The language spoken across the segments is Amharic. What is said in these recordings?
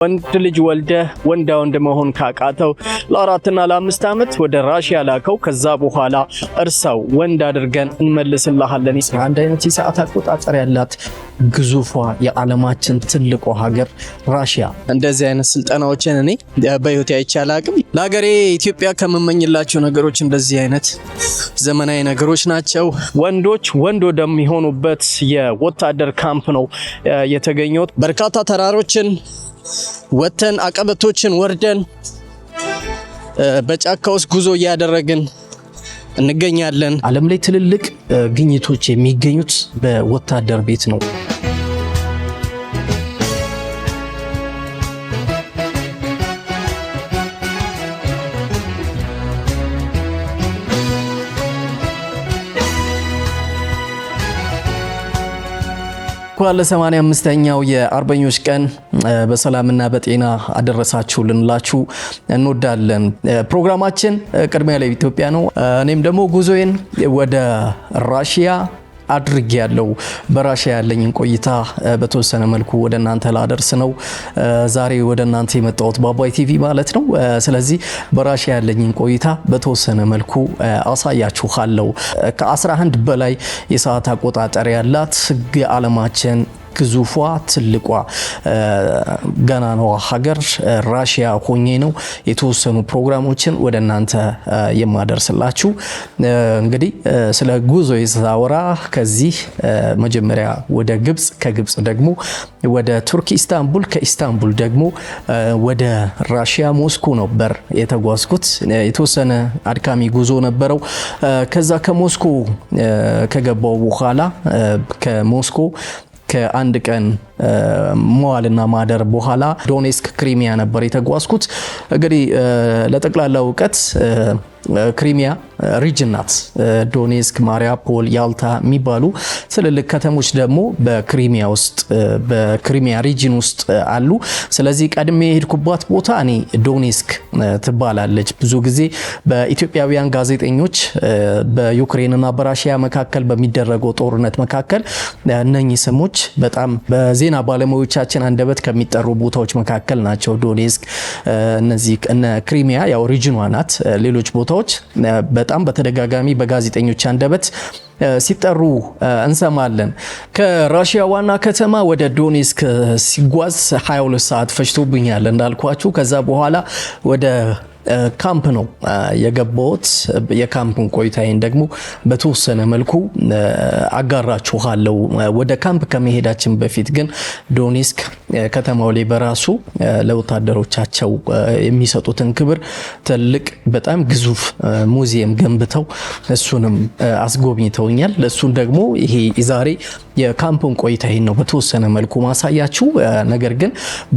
ወንድ ልጅ ወልደ ወንዳ ወንድ መሆን ካቃተው ለ4 እና ለ5 ዓመት ወደ ራሺያ ላከው። ከዛ በኋላ እርሳው ወንድ አድርገን እንመልስልሃለን። አንድ አይነት የሰዓት አቆጣጠር ያላት ግዙፏ የዓለማችን ትልቁ ሀገር ራሺያ። እንደዚህ አይነት ስልጠናዎችን እኔ በህይወቴ አይቼ አላቅም። ለሀገሬ ኢትዮጵያ ከመመኝላቸው ነገሮች እንደዚህ አይነት ዘመናዊ ነገሮች ናቸው። ወንዶች ወንድ ወደሚሆኑበት የወታደር ካምፕ ነው የተገኘው። በርካታ ተራሮችን ወተን አቀበቶችን ወርደን በጫካ ውስጥ ጉዞ እያደረግን እንገኛለን። ዓለም ላይ ትልልቅ ግኝቶች የሚገኙት በወታደር ቤት ነው። ለ85ኛው የአርበኞች ቀን በሰላምና በጤና አደረሳችሁ ልንላችሁ እንወዳለን። ፕሮግራማችን ቅድሚያ ለኢትዮጵያ ነው። እኔም ደግሞ ጉዞዬን ወደ ራሺያ አድርጌ ያለው በራሺያ ያለኝን ቆይታ በተወሰነ መልኩ ወደ እናንተ ላደርስ ነው ዛሬ ወደ እናንተ የመጣሁት በአባይ ቲቪ ማለት ነው። ስለዚህ በራሺያ ያለኝን ቆይታ በተወሰነ መልኩ አሳያችኋለሁ። ከ11 በላይ የሰዓት አቆጣጠር ያላት የዓለማችን ግዙፏ ትልቋ ገናናዋ ሀገር ራሺያ ሆኜ ነው የተወሰኑ ፕሮግራሞችን ወደ እናንተ የማደርስላችሁ። እንግዲህ ስለ ጉዞ የዛወራ ከዚህ መጀመሪያ ወደ ግብጽ፣ ከግብጽ ደግሞ ወደ ቱርክ ኢስታንቡል፣ ከኢስታንቡል ደግሞ ወደ ራሺያ ሞስኮ ነበር የተጓዝኩት። የተወሰነ አድካሚ ጉዞ ነበረው። ከዛ ከሞስኮ ከገባው በኋላ ከሞስኮ ከአንድ ቀን መዋልና ማደር በኋላ ዶኔስክ ክሪሚያ ነበር የተጓዝኩት። እንግዲህ ለጠቅላላ እውቀት ክሪሚያ ሪጅን ናት። ዶኔስክ፣ ማሪያፖል፣ ያልታ የሚባሉ ትልልቅ ከተሞች ደግሞ በክሪሚያ ውስጥ በክሪሚያ ሪጅን ውስጥ አሉ። ስለዚህ ቀድሜ የሄድኩባት ቦታ እኔ ዶኔስክ ትባላለች። ብዙ ጊዜ በኢትዮጵያውያን ጋዜጠኞች በዩክሬንና በራሺያ መካከል በሚደረገው ጦርነት መካከል እነኚህ ስሞች በጣም በዜና ባለሙያዎቻችን አንደበት ከሚጠሩ ቦታዎች መካከል ናቸው። ዶኔስክ፣ እነዚህ እነ ክሪሚያ ያው ሪጅኗ ናት። ሌሎች ቦታዎች በጣም በተደጋጋሚ በጋዜጠኞች አንደበት ሲጠሩ እንሰማለን። ከራሺያ ዋና ከተማ ወደ ዶኔስክ ሲጓዝ 22 ሰዓት ፈጅቶብኛል እንዳልኳችሁ። ከዛ በኋላ ወደ ካምፕ ነው የገባሁት። የካምፑን ቆይታዬን ደግሞ በተወሰነ መልኩ አጋራችኋለሁ። ወደ ካምፕ ከመሄዳችን በፊት ግን ዶኔስክ ከተማው ላይ በራሱ ለወታደሮቻቸው የሚሰጡትን ክብር ትልቅ በጣም ግዙፍ ሙዚየም ገንብተው እሱንም አስጎብኝተውኛል። ለሱን ደግሞ ይሄ ዛሬ የካምፑን ቆይታዬን ነው በተወሰነ መልኩ ማሳያችሁ። ነገር ግን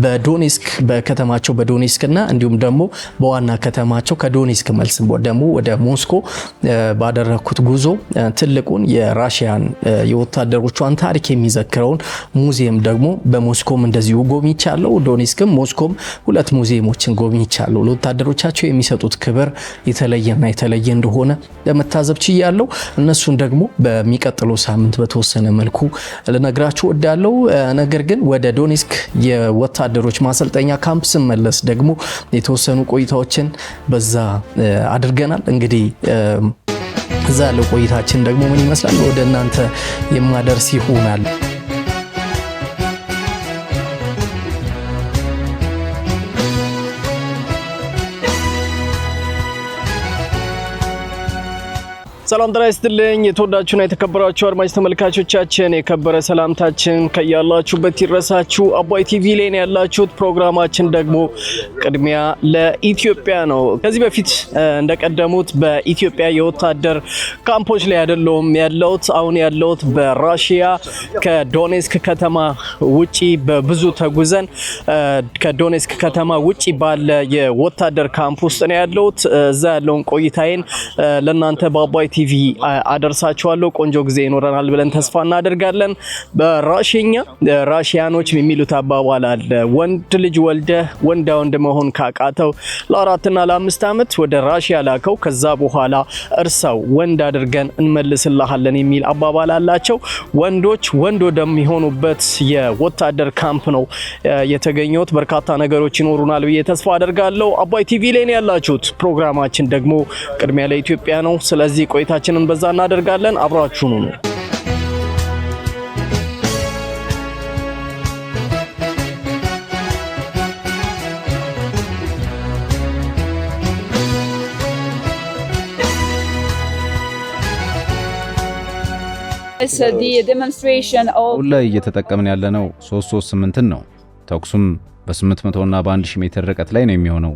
በዶኔስክ በከተማቸው በዶኔስክና እንዲሁም ደግሞ በዋና ከተማቸው ከዶኔስክ መልስ ደግሞ ወደ ሞስኮ ባደረኩት ጉዞ ትልቁን የራሺያን የወታደሮቿን ታሪክ የሚዘክረውን ሙዚየም ደግሞ በሞስኮም እንደዚሁ ጎብኝቻለሁ። ዶኔስክም ሞስኮም ሁለት ሙዚየሞችን ጎብኝቻለሁ። ለወታደሮቻቸው የሚሰጡት ክብር የተለየና የተለየ እንደሆነ ለመታዘብ ችያለሁ። እነሱን ደግሞ በሚቀጥለው ሳምንት በተወሰነ መልኩ ልነግራችሁ እወዳለሁ። ነገር ግን ወደ ዶኔስክ የወታደሮች ማሰልጠኛ ካምፕ ስመለስ ደግሞ የተወሰኑ ቆይታዎችን በዛ አድርገናል። እንግዲህ እዛ ያለው ቆይታችን ደግሞ ምን ይመስላል ወደ እናንተ የማደርስ ይሆናል። ሰላም ጤና ይስጥልኝ። የተወዳችሁና የተከበራችሁ አድማጭ ተመልካቾቻችን የከበረ ሰላምታችን ከያላችሁበት ይድረሳችሁ። አባይ ቲቪ ላይ ያላችሁት ፕሮግራማችን ደግሞ ቅድሚያ ለኢትዮጵያ ነው። ከዚህ በፊት እንደቀደሙት በኢትዮጵያ የወታደር ካምፖች ላይ አይደለም ያለሁት። አሁን ያለሁት በራሺያ ከዶኔስክ ከተማ ውጪ በብዙ ተጉዘን ከዶኔስክ ከተማ ውጪ ባለ የወታደር ካምፕ ውስጥ ነው ያለሁት። እዛ ያለውን ቆይታዬን ለእናንተ በአባይ ቲቪ ቲቪ አደርሳችኋለሁ። ቆንጆ ጊዜ ይኖረናል ብለን ተስፋ እናደርጋለን። በራሽኛ ራሽያኖች የሚሉት አባባል አለ። ወንድ ልጅ ወልደ ወንዳ ወንድ መሆን ካቃተው ለ4 እና ለ5 ዓመት ወደ ራሽያ ላከው፣ ከዛ በኋላ እርሳው ወንድ አድርገን እንመልስልሃለን የሚል አባባል አላቸው። ወንዶች ወንድ ወደሚሆኑበት የወታደር ካምፕ ነው የተገኘሁት። በርካታ ነገሮች ይኖሩናል ብዬ ተስፋ አደርጋለሁ። አባይ ቲቪ ላይ ነው ያላችሁት። ፕሮግራማችን ደግሞ ቅድሚያ ለኢትዮጵያ ነው። ስለዚህ ቆይታችንን በዛ እናደርጋለን። አብራችሁኑ ነው። ላይ እየተጠቀምን ያለነው 338 ነው። ተኩሱም በ800 እና በ1000 ሜትር ርቀት ላይ ነው የሚሆነው።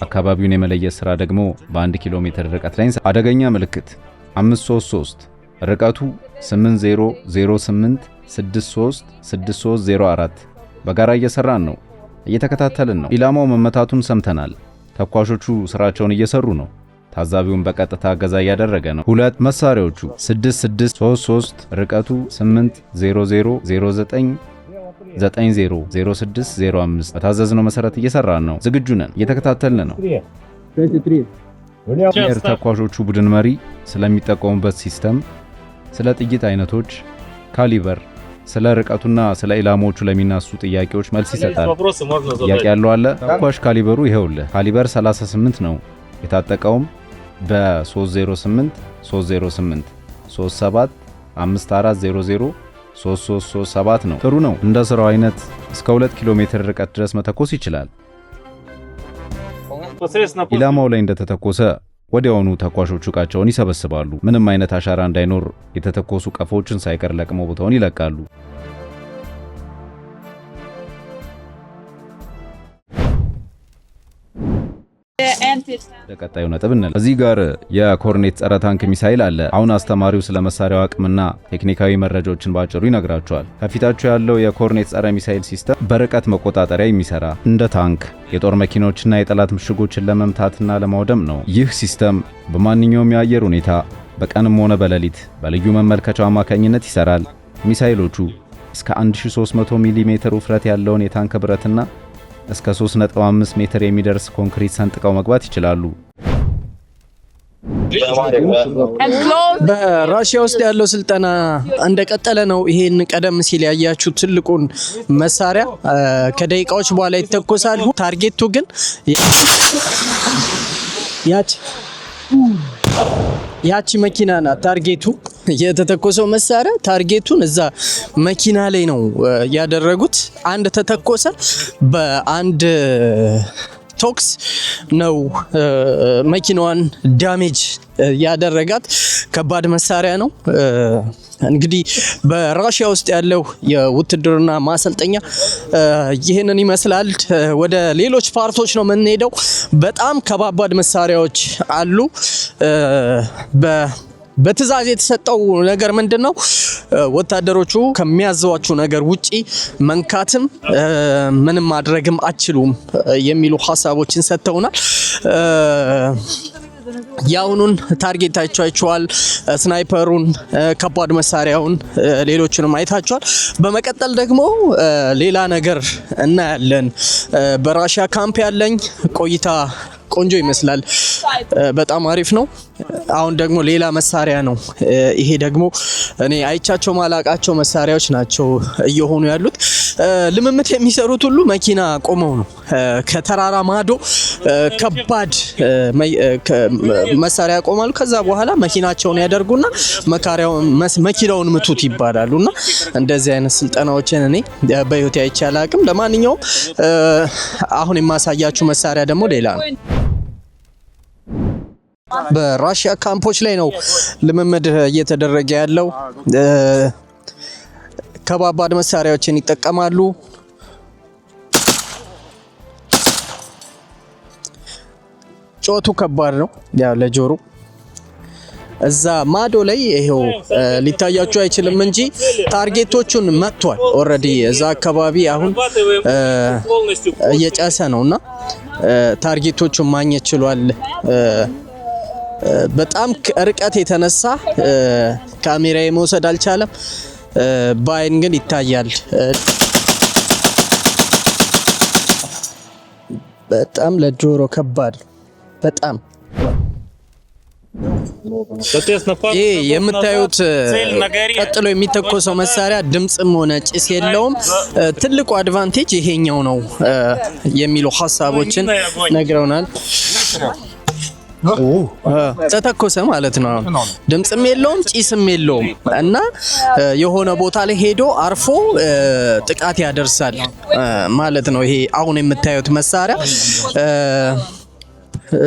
አካባቢውን የመለየት ስራ ደግሞ በ1 ኪሎ ሜትር ርቀት ላይ አደገኛ ምልክት 533 ርቀቱ 8008636304 በጋራ እየሰራን ነው። እየተከታተልን ነው። ኢላማው መመታቱን ሰምተናል። ተኳሾቹ ስራቸውን እየሰሩ ነው። ታዛቢውን በቀጥታ እገዛ እያደረገ ነው። ሁለት መሳሪያዎቹ 6633 ርቀቱ 80009900605 በታዘዝነው መሰረት እየሰራን ነው። ዝግጁ ነን። እየተከታተልን ነው። ኤር ተኳሾቹ ቡድን መሪ ስለሚጠቀሙበት ሲስተም፣ ስለ ጥይት አይነቶች፣ ካሊበር፣ ስለ ርቀቱና ስለ ኢላማዎቹ ለሚናሱ ጥያቄዎች መልስ ይሰጣል። ጥያቄ ያለው አለ? ተኳሽ ካሊበሩ ይሄውልህ። ካሊበር 38 ነው። የታጠቀውም በ308 308 37 5400 3337 ነው። ጥሩ ነው። እንደ ስራው አይነት እስከ 2 ኪሎ ሜትር ርቀት ድረስ መተኮስ ይችላል። ኢላማው ላይ እንደተተኮሰ ወዲያውኑ ተኳሾቹ ዕቃቸውን ይሰበስባሉ። ምንም አይነት አሻራ እንዳይኖር የተተኮሱ ቀፎችን ሳይቀር ለቅመው ቦታውን ይለቃሉ። ለቀጣዩ ነጥብ እንል። እዚህ ጋር የኮርኔት ጸረ ታንክ ሚሳኤል አለ። አሁን አስተማሪው ስለ መሳሪያው አቅምና ቴክኒካዊ መረጃዎችን ባጭሩ ይነግራቸዋል። ከፊታቸው ያለው የኮርኔት ጸረ ሚሳኤል ሲስተም በርቀት መቆጣጠሪያ የሚሰራ እንደ ታንክ የጦር መኪኖችና የጠላት ምሽጎችን ለመምታትና ለማውደም ነው። ይህ ሲስተም በማንኛውም የአየር ሁኔታ በቀንም ሆነ በሌሊት በልዩ መመልከቻው አማካኝነት ይሰራል። ሚሳኤሎቹ እስከ 1300 ሚሜ ውፍረት ያለውን የታንክ ብረትና እስከ 3.5 ሜትር የሚደርስ ኮንክሪት ሰንጥቀው መግባት ይችላሉ። በራሽያ ውስጥ ያለው ስልጠና እንደቀጠለ ነው። ይሄን ቀደም ሲል ያያችሁ ትልቁን መሳሪያ ከደቂቃዎች በኋላ ይተኮሳል። ታርጌቱ ግን ያቺ መኪና ናት። ታርጌቱ የተተኮሰው መሳሪያ ታርጌቱን እዛ መኪና ላይ ነው ያደረጉት። አንድ ተተኮሰ። በአንድ ቶክስ ነው መኪናዋን ዳሜጅ ያደረጋት። ከባድ መሳሪያ ነው። እንግዲህ በራሽያ ውስጥ ያለው የውትድርና ማሰልጠኛ ይህንን ይመስላል። ወደ ሌሎች ፓርቶች ነው የምንሄደው። በጣም ከባባድ መሳሪያዎች አሉ። በትዕዛዝ የተሰጠው ነገር ምንድነው? ወታደሮቹ ከሚያዘዋቸው ነገር ውጪ መንካትም ምንም ማድረግም አችሉም የሚሉ ሐሳቦችን ሰጥተውናል። ያውኑን ታርጌት አይቻችኋል። ስናይፐሩን፣ ከባድ መሳሪያውን፣ ሌሎችንም አይታችኋል። በመቀጠል ደግሞ ሌላ ነገር እናያለን። በራሽያ ካምፕ ያለኝ ቆይታ ቆንጆ ይመስላል። በጣም አሪፍ ነው። አሁን ደግሞ ሌላ መሳሪያ ነው። ይሄ ደግሞ እኔ አይቻቸው ማላቃቸው መሳሪያዎች ናቸው እየሆኑ ያሉት። ልምምት የሚሰሩት ሁሉ መኪና ቆመው ነው። ከተራራ ማዶ ከባድ መሳሪያ ቆማሉ። ከዛ በኋላ መኪናቸውን ያደርጉና መኪናውን ምቱት ይባላሉና እንደዚህ አይነት ስልጠናዎችን እኔ በህይወቴ አይቼ አላቅም። ለማንኛውም አሁን የማሳያችሁ መሳሪያ ደግሞ ሌላ ነው። በራሽያ ካምፖች ላይ ነው ልምምድ እየተደረገ ያለው። ከባባድ መሳሪያዎችን ይጠቀማሉ። ጮቱ ከባድ ነው ያው ለጆሮ። እዛ ማዶ ላይ ይሄው ሊታያችሁ አይችልም እንጂ ታርጌቶቹን መጥቷል ኦሬዲ። እዛ አካባቢ አሁን እየጨሰ ነውና ታርጌቶቹን ማግኘት ችሏል በጣም ርቀት የተነሳ ካሜራዬ መውሰድ አልቻለም። በአይን ግን ይታያል። በጣም ለጆሮ ከባድ በጣም ይሄ የምታዩት ቀጥሎ የሚተኮሰው መሳሪያ ድምጽም ሆነ ጭስ የለውም። ትልቁ አድቫንቴጅ ይሄኛው ነው የሚሉ ሐሳቦችን ነግረውናል። ተተኮሰ ማለት ነው። ድምጽም የለውም ጭስም የለውም እና የሆነ ቦታ ላይ ሄዶ አርፎ ጥቃት ያደርሳል ማለት ነው። ይሄ አሁን የምታዩት መሳሪያ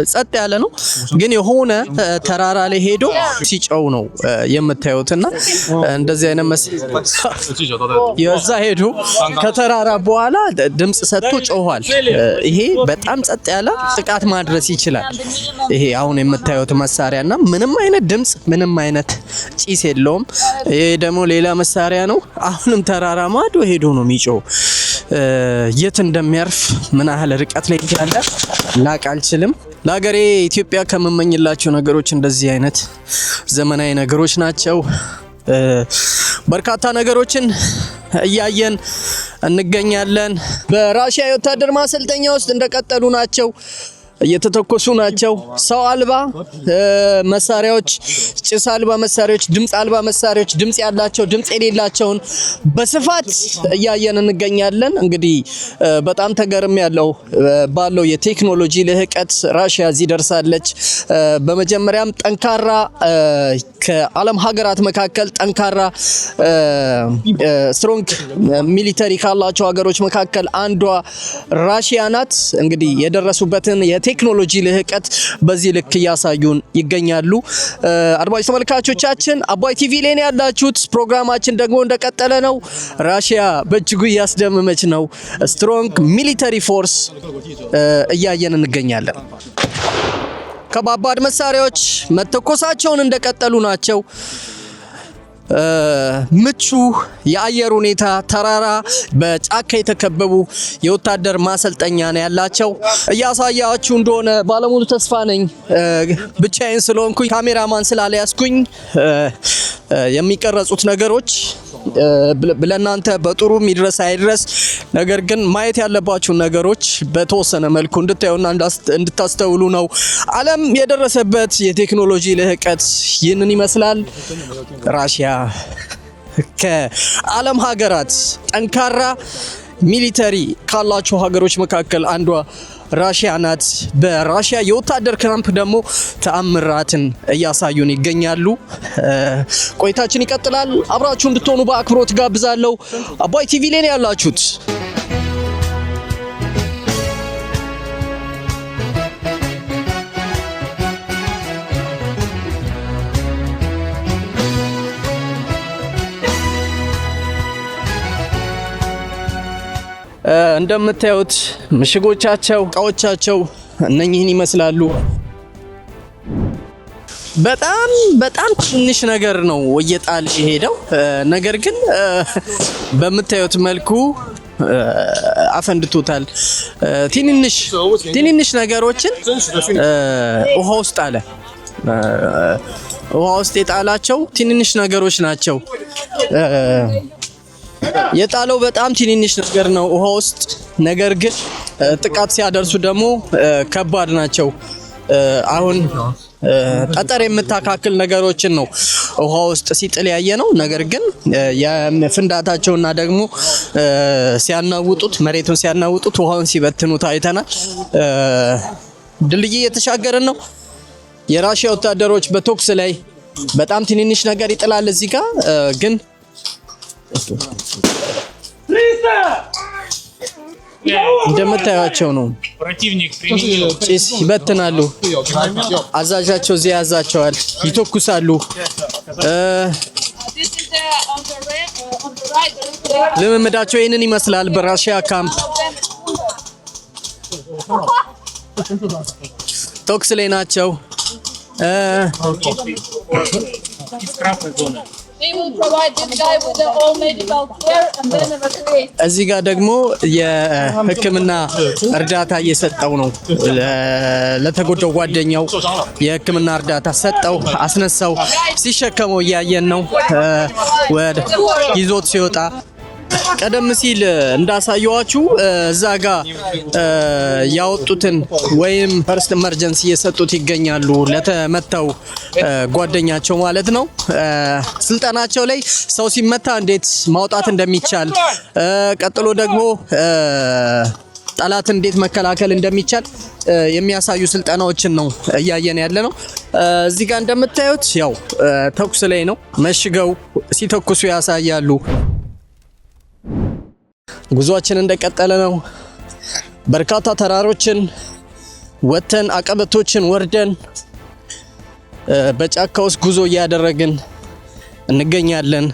ጸጥ ያለ ነው፣ ግን የሆነ ተራራ ላይ ሄዶ ሲጨው ነው የምታዩትና እንደዚህ አይነት የዛ ሄዶ ከተራራ በኋላ ድምጽ ሰጥቶ ጮኋል። ይሄ በጣም ጸጥ ያለ ጥቃት ማድረስ ይችላል። ይሄ አሁን የምታዩት መሳሪያና ምንም አይነት ድምጽ ምንም አይነት ጭስ የለውም። ይሄ ደግሞ ሌላ መሳሪያ ነው። አሁንም ተራራ ማዶ ሄዶ ነው የሚጮው። የት እንደሚያርፍ ምን ያህል ርቀት ላይ እንዳለ ላቅ አልችልም። ለሀገሬ ኢትዮጵያ ከመመኝላቸው ነገሮች እንደዚህ አይነት ዘመናዊ ነገሮች ናቸው። በርካታ ነገሮችን እያየን እንገኛለን። በራሺያ የወታደር ማሰልጠኛ ውስጥ እንደቀጠሉ ናቸው። እየተተኮሱ ናቸው። ሰው አልባ መሳሪያዎች፣ ጭስ አልባ መሳሪያዎች፣ ድምጽ አልባ መሳሪያዎች፣ ድምጽ ያላቸው፣ ድምጽ የሌላቸውን በስፋት እያየን እንገኛለን። እንግዲህ በጣም ተገርም ያለው ባለው የቴክኖሎጂ ልህቀት ራሺያ እዚህ ደርሳለች። በመጀመሪያም ጠንካራ ከዓለም ሀገራት መካከል ጠንካራ ስትሮንግ ሚሊተሪ ካላቸው ሀገሮች መካከል አንዷ ራሺያ ናት። እንግዲህ የደረሱበትን የቴክኖሎጂ ልህቀት በዚህ ልክ እያሳዩን ይገኛሉ። አድማጭ ተመልካቾቻችን አባይ ቲቪ ላይ ያላችሁት ፕሮግራማችን ደግሞ እንደቀጠለ ነው። ራሺያ በእጅጉ እያስደመመች ነው። ስትሮንግ ሚሊተሪ ፎርስ እያየን እንገኛለን። ከባባድ መሳሪያዎች መተኮሳቸውን እንደቀጠሉ ናቸው። ምቹ የአየር ሁኔታ፣ ተራራ፣ በጫካ የተከበቡ የወታደር ማሰልጠኛ ነው ያላቸው። እያሳያችሁ እንደሆነ ባለሙሉ ተስፋ ነኝ። ብቻዬን ስለሆንኩኝ ካሜራማን ስላልያዝኩኝ የሚቀረጹት ነገሮች ለእናንተ በጥሩ ይድረስ አይድረስ፣ ነገር ግን ማየት ያለባችሁን ነገሮች በተወሰነ መልኩ እንድታዩና እንድታስተውሉ ነው። ዓለም የደረሰበት የቴክኖሎጂ ልህቀት ይህንን ይመስላል። ራሺያ ከዓለም ሀገራት ጠንካራ ሚሊተሪ ካላቸው ሀገሮች መካከል አንዷ ራሺያ ናት። በራሺያ የወታደር ካምፕ ደግሞ ተአምራትን እያሳዩን ይገኛሉ። ቆይታችን ይቀጥላል። አብራችሁ እንድትሆኑ በአክብሮት ጋብዛለሁ። አባይ ቲቪ ላይ ያላችሁት እንደምታዩት ምሽጎቻቸው፣ እቃዎቻቸው እነኚህን ይመስላሉ። በጣም ትንሽ ነገር ነው እየጣል የሄደው። ነገር ግን በምታዩት መልኩ አፈንድቶታል። ትንንሽ ነገሮችን ውሃ ውስጥ አለ። ውሃ ውስጥ የጣላቸው ትንንሽ ነገሮች ናቸው። የጣለው በጣም ትንንሽ ነገር ነው ውሃ ውስጥ። ነገር ግን ጥቃት ሲያደርሱ ደግሞ ከባድ ናቸው። አሁን ጠጠር የምታካክል ነገሮችን ነው ውሃ ውስጥ ሲጥል ያየ ነው። ነገር ግን የፍንዳታቸውና ደግሞ ሲያናውጡት፣ መሬቱን ሲያናውጡት፣ ውሃውን ሲበትኑት አይተናል። ድልድይ እየተሻገርን ነው። የራሺያ ወታደሮች በቶክስ ላይ በጣም ትንንሽ ነገር ይጥላል። እዚህ ጋር ግን እንደምታዩቸው ነው። ጭስ ይበትናሉ። አዛዣቸው እዚህ ያዛቸዋል፣ ይተኩሳሉ። ልምምዳቸው ይህንን ይመስላል። በራሺያ ካምፕ ቶክስ ላይ ናቸው። We will provide this guy with the all medical care and then evacuate. እዚህ ጋር ደግሞ የሕክምና እርዳታ እየሰጠው ነው። ለተጎዳው ጓደኛው የሕክምና እርዳታ ሰጠው፣ አስነሳው፣ ሲሸከመው እያየን ነው ወደ ይዞት ሲወጣ። ቀደም ሲል እንዳሳየዋችሁ እዛ ጋር ያወጡትን ወይም ፈርስት ኢመርጀንሲ እየሰጡት ይገኛሉ ለተመታው ጓደኛቸው ማለት ነው። ስልጠናቸው ላይ ሰው ሲመታ እንዴት ማውጣት እንደሚቻል፣ ቀጥሎ ደግሞ ጠላትን እንዴት መከላከል እንደሚቻል የሚያሳዩ ስልጠናዎችን ነው እያየን ያለ ነው። እዚህ ጋር እንደምታዩት ያው ተኩስ ላይ ነው፣ መሽገው ሲተኩሱ ያሳያሉ። ጉዟችን እንደቀጠለ ነው። በርካታ ተራሮችን ወተን አቀበቶችን ወርደን በጫካ ውስጥ ጉዞ እያደረግን እንገኛለን።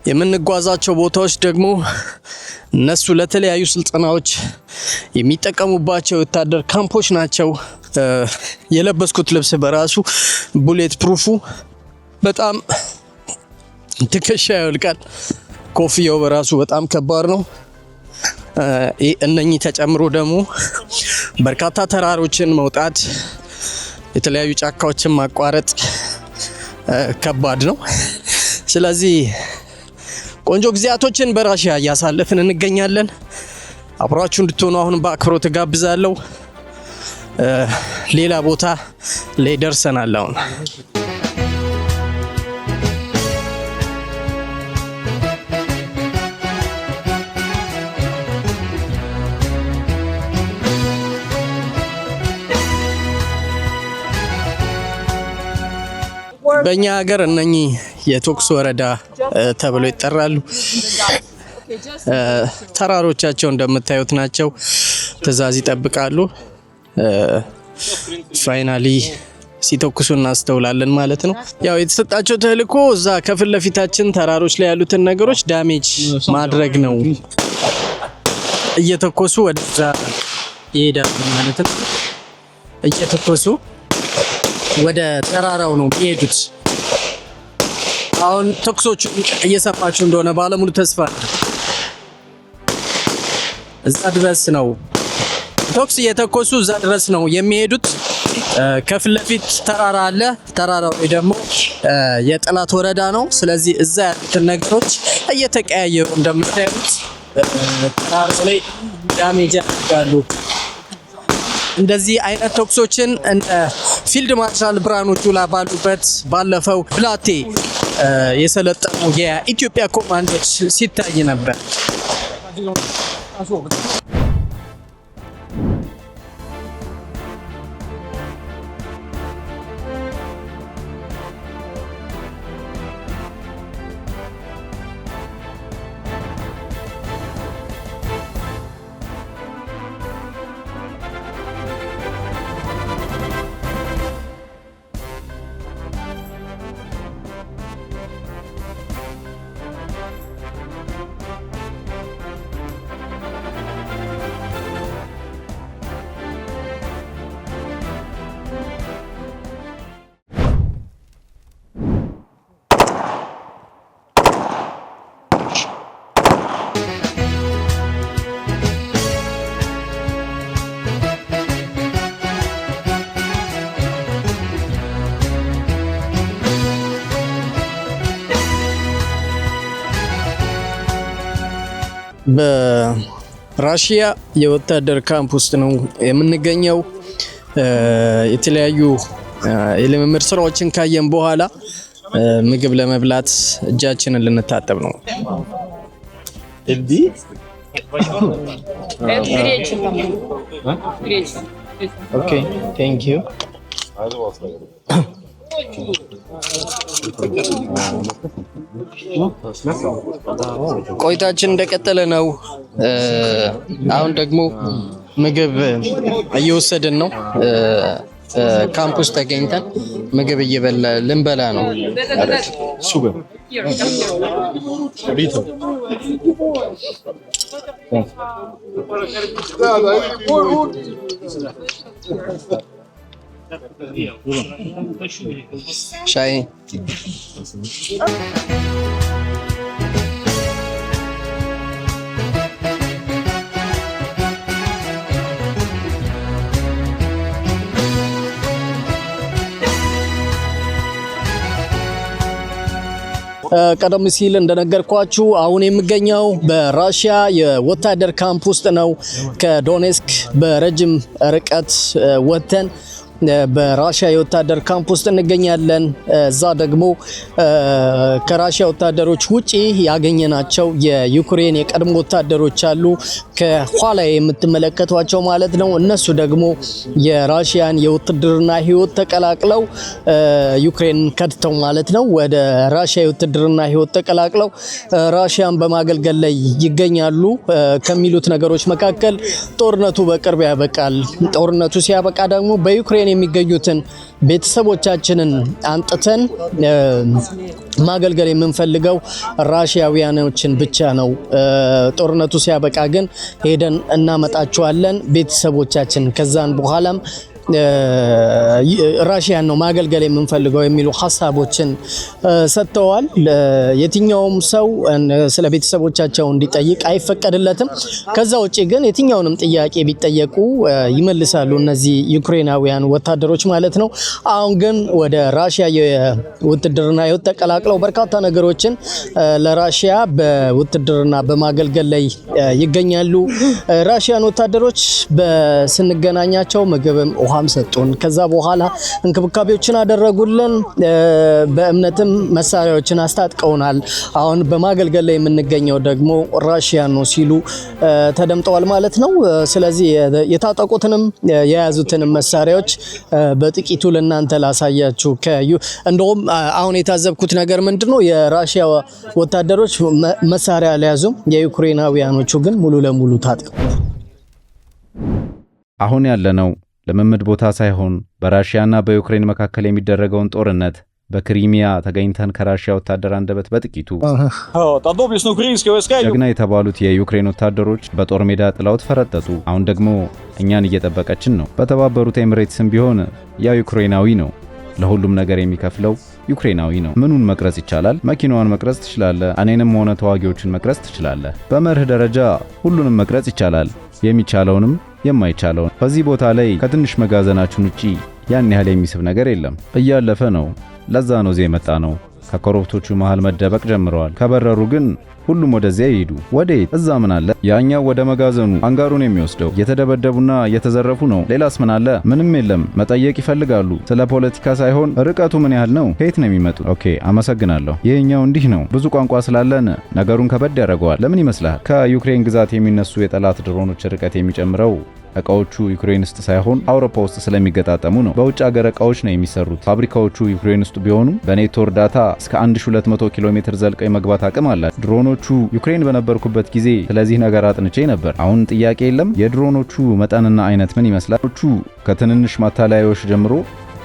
የምንጓዛቸው ቦታዎች ደግሞ እነሱ ለተለያዩ ስልጠናዎች የሚጠቀሙባቸው ወታደር ካምፖች ናቸው። የለበስኩት ልብስ በራሱ ቡሌት ፕሩፉ በጣም ትከሻ ይወልቃል። ኮፍያው በራሱ በጣም ከባድ ነው። እነኚህ ተጨምሮ ደግሞ በርካታ ተራሮችን መውጣት፣ የተለያዩ ጫካዎችን ማቋረጥ ከባድ ነው። ስለዚህ ቆንጆ ጊዜያቶችን በራሺያ እያሳለፍን እንገኛለን። አብራችሁ እንድትሆኑ አሁን በአክብሮት ጋብዛለሁ። ሌላ ቦታ ላይ ደርሰናል አሁን። በእኛ ሀገር እነኚህ የቶክስ ወረዳ ተብለው ይጠራሉ። ተራሮቻቸው እንደምታዩት ናቸው። ትዕዛዝ ይጠብቃሉ። ፋይናሊ ሲተኩሱ እናስተውላለን ማለት ነው። ያው የተሰጣቸው ተልእኮ እዛ ከፊት ለፊታችን ተራሮች ላይ ያሉትን ነገሮች ዳሜጅ ማድረግ ነው። እየተኮሱ ወደዛ ይሄዳሉ ማለት ነው። እየተኮሱ ወደ ተራራው ነው የሚሄዱት። አሁን ተኩሶቹ እየሰማችሁ እንደሆነ ባለሙሉ ተስፋ እዛ ድረስ ነው ተኩስ እየተኮሱ እዛ ድረስ ነው የሚሄዱት። ከፊት ለፊት ተራራ አለ። ተራራው ላይ ደግሞ የጠላት ወረዳ ነው። ስለዚህ እዛ ያሉትን ነገሮች እየተቀያየሩ እንደምታዩት ተራራው ላይ ዳሜጅ ያደርጋሉ። እንደዚህ አይነት ተኩሶችን እንደ ፊልድ ማርሻል ብርሃኑ ጁላ ባሉበት ባለፈው ብላቴ የሰለጠኑ የኢትዮጵያ ኮማንዶች ሲታይ ነበር። በራሺያ የወታደር ካምፕ ውስጥ ነው የምንገኘው። የተለያዩ የልምምድ ስራዎችን ካየን በኋላ ምግብ ለመብላት እጃችንን ልንታጠብ ነው። ኦኬ ቴንክ ዩ። ቆይታችን እንደቀጠለ ነው። አሁን ደግሞ ምግብ እየወሰድን ነው። ካምፕ ውስጥ ተገኝተን ምግብ ልንበላ ነው። ሻይ ቀደም ሲል እንደነገርኳችሁ አሁን የምገኘው በራሺያ የወታደር ካምፕ ውስጥ ነው። ከዶኔስክ በረጅም ርቀት ወጥተን በራሺያ የወታደር ካምፕ ውስጥ እንገኛለን። እዛ ደግሞ ከራሺያ ወታደሮች ውጪ ያገኘናቸው የዩክሬን የቀድሞ ወታደሮች አሉ፣ ከኋላ የምትመለከቷቸው ማለት ነው። እነሱ ደግሞ የራሺያን የውትድርና ህይወት ተቀላቅለው ዩክሬን ከድተው ማለት ነው ወደ ራሺያ የውትድርና ህይወት ተቀላቅለው ራሺያን በማገልገል ላይ ይገኛሉ። ከሚሉት ነገሮች መካከል ጦርነቱ በቅርብ ያበቃል፣ ጦርነቱ ሲያበቃ ደግሞ በዩክሬን የሚገኙትን ቤተሰቦቻችንን አንጥተን ማገልገል የምንፈልገው ራሺያውያኖችን ብቻ ነው። ጦርነቱ ሲያበቃ ግን ሄደን እናመጣቸዋለን ቤተሰቦቻችን። ከዛን በኋላም ራሺያን ነው ማገልገል የምንፈልገው የሚሉ ሐሳቦችን ሰጥተዋል። የትኛውም ሰው ስለ ቤተሰቦቻቸው እንዲጠይቅ አይፈቀድለትም። ከዛ ውጪ ግን የትኛውንም ጥያቄ ቢጠየቁ ይመልሳሉ እነዚህ ዩክሬናውያን ወታደሮች ማለት ነው። አሁን ግን ወደ ራሺያ የውትድርና ህይወት ተቀላቅለው በርካታ ነገሮችን ለራሺያ በውትድርና በማገልገል ላይ ይገኛሉ። ራሺያን ወታደሮች በስንገናኛቸው ምግብም ውሃም ሰጡን። ከዛ በኋላ እንክብካቤዎችን አደረጉልን። በእምነትም መሳሪያዎችን አስታጥቀውናል። አሁን በማገልገል ላይ የምንገኘው ደግሞ ራሺያን ነው ሲሉ ተደምጠዋል ማለት ነው። ስለዚህ የታጠቁትንም የያዙትንም መሳሪያዎች በጥቂቱ ለናንተ ላሳያችሁ። እንደውም አሁን የታዘብኩት ነገር ምንድነው የራሺያ ወታደሮች መሳሪያ አልያዙም፣ የዩክሬናውያኖቹ ግን ሙሉ ለሙሉ ታጥቀዋል። አሁን ያለነው ልምምድ ቦታ ሳይሆን በራሺያና በዩክሬን መካከል የሚደረገውን ጦርነት በክሪሚያ ተገኝተን ከራሺያ ወታደር አንደበት በጥቂቱ ጀግና የተባሉት የዩክሬን ወታደሮች በጦር ሜዳ ጥላውት ፈረጠጡ። አሁን ደግሞ እኛን እየጠበቀችን ነው። በተባበሩት ኤሚሬትስም ቢሆን ያ ዩክሬናዊ ነው። ለሁሉም ነገር የሚከፍለው ዩክሬናዊ ነው። ምኑን መቅረጽ ይቻላል? መኪናዋን መቅረጽ ትችላለህ። እኔንም ሆነ ተዋጊዎችን መቅረጽ ትችላለህ። በመርህ ደረጃ ሁሉንም መቅረጽ ይቻላል፣ የሚቻለውንም የማይቻለውን። በዚህ ቦታ ላይ ከትንሽ መጋዘናችን ውጪ ያን ያህል የሚስብ ነገር የለም። እያለፈ ነው። ለዛ ነው እዚህ የመጣ ነው። ከኮረብቶቹ መሃል መደበቅ ጀምረዋል። ከበረሩ ግን ሁሉም ወደዚያ ይሄዱ። ወዴት? እዛ ምን አለ? ያኛው ወደ መጋዘኑ አንጋሩን የሚወስደው። እየተደበደቡና እየተዘረፉ ነው። ሌላስ ምን አለ? ምንም የለም። መጠየቅ ይፈልጋሉ። ስለ ፖለቲካ ሳይሆን ርቀቱ ምን ያህል ነው? ከየት ነው የሚመጡት? ኦኬ፣ አመሰግናለሁ። ይሄኛው እንዲህ ነው። ብዙ ቋንቋ ስላለን ነገሩን ከበድ ያደርገዋል። ለምን ይመስላል? ከዩክሬን ግዛት የሚነሱ የጠላት ድሮኖች ርቀት የሚጨምረው እቃዎቹ ዩክሬን ውስጥ ሳይሆን አውሮፓ ውስጥ ስለሚገጣጠሙ ነው። በውጭ ሀገር እቃዎች ነው የሚሰሩት። ፋብሪካዎቹ ዩክሬን ውስጥ ቢሆኑ በኔቶ እርዳታ እስከ 1200 ኪሎ ሜትር ዘልቀው የመግባት አቅም አላቸው። ድሮኖቹ ዩክሬን በነበርኩበት ጊዜ ስለዚህ ነገር አጥንቼ ነበር። አሁን ጥያቄ የለም። የድሮኖቹ መጠንና አይነት ምን ይመስላል? ከትንንሽ ማታለያዎች ጀምሮ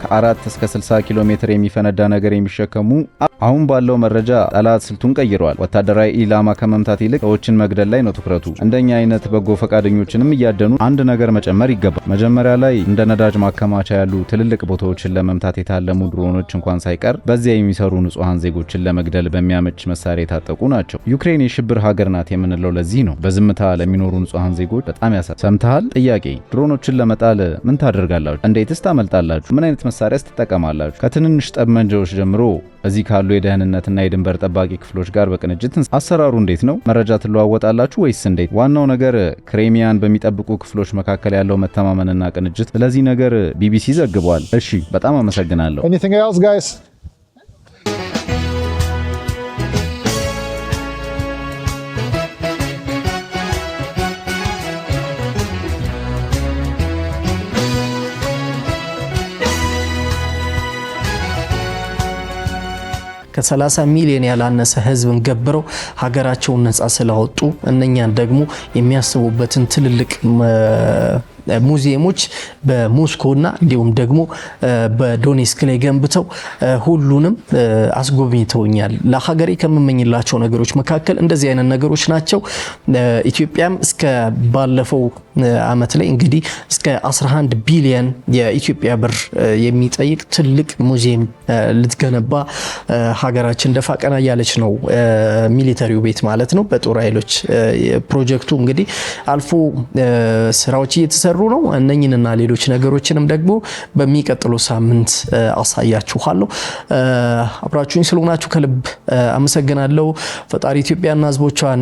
ከ4 እስከ 60 ኪሎ ሜትር የሚፈነዳ ነገር የሚሸከሙ። አሁን ባለው መረጃ ጠላት ስልቱን ቀይሯል። ወታደራዊ ኢላማ ከመምታት ይልቅ ሰዎችን መግደል ላይ ነው ትኩረቱ። እንደኛ አይነት በጎ ፈቃደኞችንም እያደኑ አንድ ነገር መጨመር ይገባል። መጀመሪያ ላይ እንደ ነዳጅ ማከማቻ ያሉ ትልልቅ ቦታዎችን ለመምታት የታለሙ ድሮኖች እንኳን ሳይቀር በዚያ የሚሰሩ ንጹሃን ዜጎችን ለመግደል በሚያመች መሳሪያ የታጠቁ ናቸው። ዩክሬን የሽብር ሀገር ናት የምንለው ለዚህ ነው። በዝምታ ለሚኖሩ ንጹሃን ዜጎች በጣም ሰምተሃል? ጥያቄ፣ ድሮኖችን ለመጣል ምን ታደርጋላችሁ? እንዴትስ ታመልጣላችሁ? ምን አይነት መሳሪያስ ትጠቀማላችሁ? ከትንንሽ ጠመንጃዎች ጀምሮ እዚህ ካሉ የደህንነትና የድንበር ጠባቂ ክፍሎች ጋር በቅንጅት አሰራሩ እንዴት ነው? መረጃ ትለዋወጣላችሁ ወይስ እንዴት? ዋናው ነገር ክሬሚያን በሚጠብቁ ክፍሎች መካከል ያለው መተማመንና ቅንጅት። ስለዚህ ነገር ቢቢሲ ዘግቧል። እሺ፣ በጣም አመሰግናለሁ። Anything else, guys? ከ30 ሚሊዮን ያላነሰ ህዝብን ገብረው ሀገራቸውን ነጻ ስላወጡ እነኛን ደግሞ የሚያስቡበትን ትልልቅ ሙዚየሞች በሞስኮና እንዲሁም ደግሞ በዶኔስክ ላይ ገንብተው ሁሉንም አስጎብኝተውኛል። ለሀገሬ ከመመኝላቸው ነገሮች መካከል እንደዚህ አይነት ነገሮች ናቸው። ኢትዮጵያም እስከ ባለፈው አመት ላይ እንግዲህ እስከ 11 ቢሊዮን የኢትዮጵያ ብር የሚጠይቅ ትልቅ ሙዚየም ልትገነባ ሀገራችን ደፋ ቀና እያለች ነው። ሚሊተሪው ቤት ማለት ነው። በጦር ኃይሎች ፕሮጀክቱ እንግዲህ አልፎ ስራዎች እየተሰሩ ነው። እነኝንና ሌሎች ነገሮችንም ደግሞ በሚቀጥለው ሳምንት አሳያችኋለሁ። አብራችሁኝ ስለሆናችሁ ከልብ አመሰግናለሁ። ፈጣሪ ኢትዮጵያና ህዝቦቿን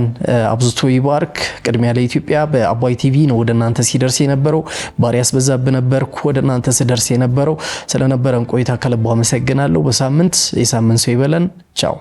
አብዝቶ ይባርክ። ቅድሚያ ለኢትዮጵያ በአባይ ቲቪ ነው ወደ እናንተ ሲደርስ የነበረው። ባሪያስ በዛብህ ነበርኩ ወደ እናንተ ሲደርስ የነበረው። ስለነበረን ቆይታ ከልብ አመሰግናለሁ። በሳምንት የሳምንት ሰው ይበለን። ቻው።